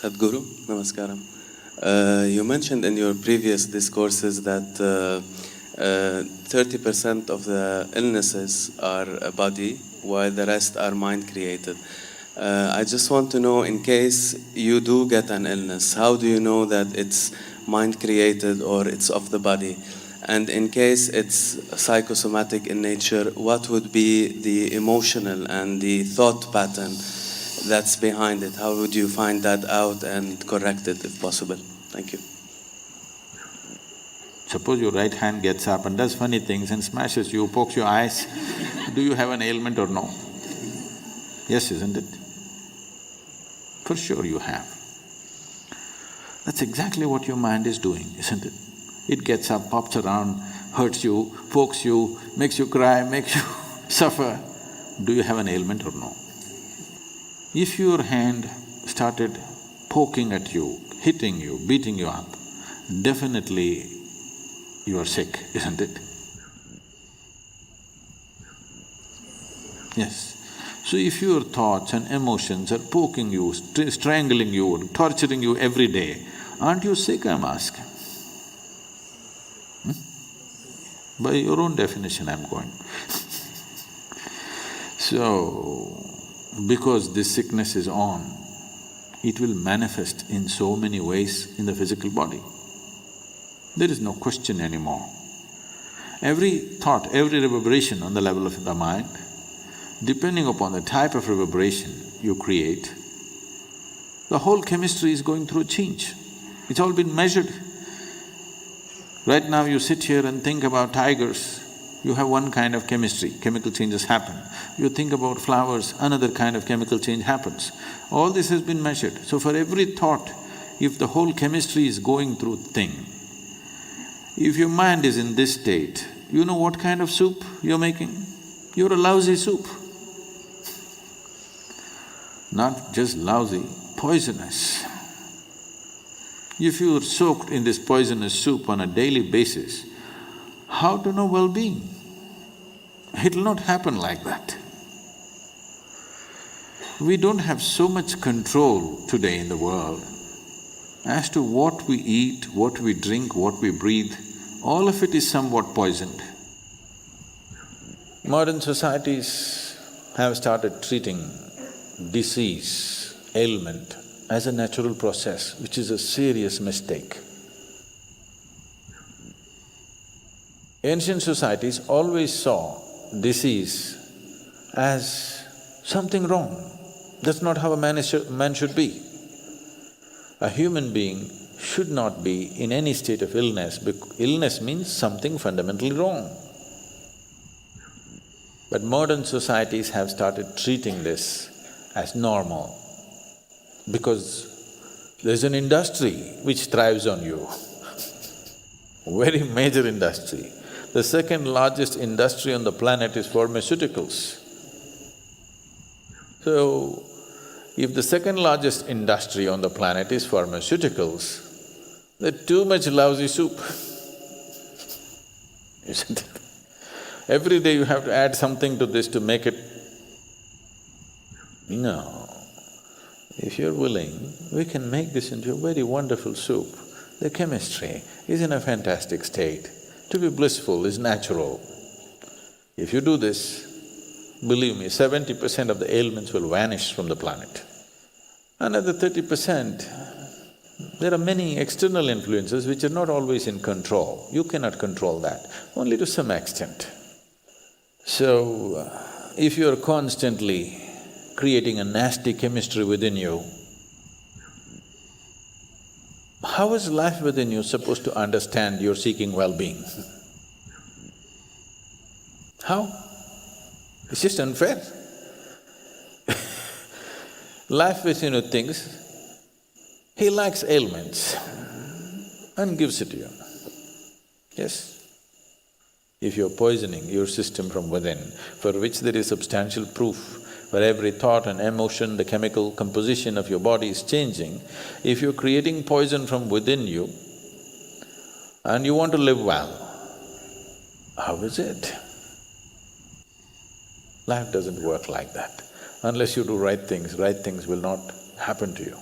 Sadhguru, namaskaram. You mentioned in your previous discourses that 30% of the illnesses are body, while the rest are mind-created. I just want to know, in case you do get an illness, how do you know that it's mind-created or it's of the body? And in case it's psychosomatic in nature, what would be the emotional and the thought pattern that's behind it? How would you find that out and correct it if possible? Thank you. Suppose your right hand gets up and does funny things and smashes you, pokes your eyes, do you have an ailment or no? Yes, isn't it? For sure you have. That's exactly what your mind is doing, isn't it? It gets up, pops around, hurts you, pokes you, makes you cry, makes you suffer. Do you have an ailment or no? If your hand started poking at you, hitting you, beating you up, definitely you are sick, isn't it? Yes. So if your thoughts and emotions are poking you, strangling you, torturing you every day, aren't you sick, I'm asking? By your own definition I'm going. So, because this sickness is on, it will manifest in so many ways in the physical body. There is no question anymore. Every thought, every reverberation on the level of the mind, depending upon the type of reverberation you create, the whole chemistry is going through a change. It's all been measured. Right now you sit here and think about tigers, you have one kind of chemistry, chemical changes happen. You think about flowers, another kind of chemical change happens. All this has been measured. So for every thought, if the whole chemistry is going through thing, if your mind is in this state, you know what kind of soup you're making? You're a lousy soup. Not just lousy, poisonous. If you're soaked in this poisonous soup on a daily basis, how to know well-being? It'll not happen like that. We don't have so much control today in the world as to what we eat, what we drink, what we breathe, all of it is somewhat poisoned. Modern societies have started treating disease, ailment as a natural process, which is a serious mistake. Ancient societies always saw disease as something wrong. That's not how a man should be. A human being should not be in any state of illness, because illness means something fundamentally wrong. But modern societies have started treating this as normal, because there's an industry which thrives on you, very major industry. The second largest industry on the planet is pharmaceuticals. So, if the second largest industry on the planet is pharmaceuticals, there's too much lousy soup, isn't it? Every day you have to add something to this to make it… No. If you're willing, we can make this into a very wonderful soup. The chemistry is in a fantastic state. To be blissful is natural. If you do this, believe me, 70% of the ailments will vanish from the planet. Another 30%, there are many external influences which are not always in control. You cannot control that, only to some extent. So, if you're constantly creating a nasty chemistry within you, how is life within you supposed to understand you're seeking well-being? How? It's just unfair. Life within you thinks, he likes ailments and gives it to you. Yes? If you're poisoning your system from within, for which there is substantial proof, for every thought and emotion, the chemical composition of your body is changing, if you're creating poison from within you and you want to live well, how is it? Life doesn't work like that. Unless you do right things will not happen to you.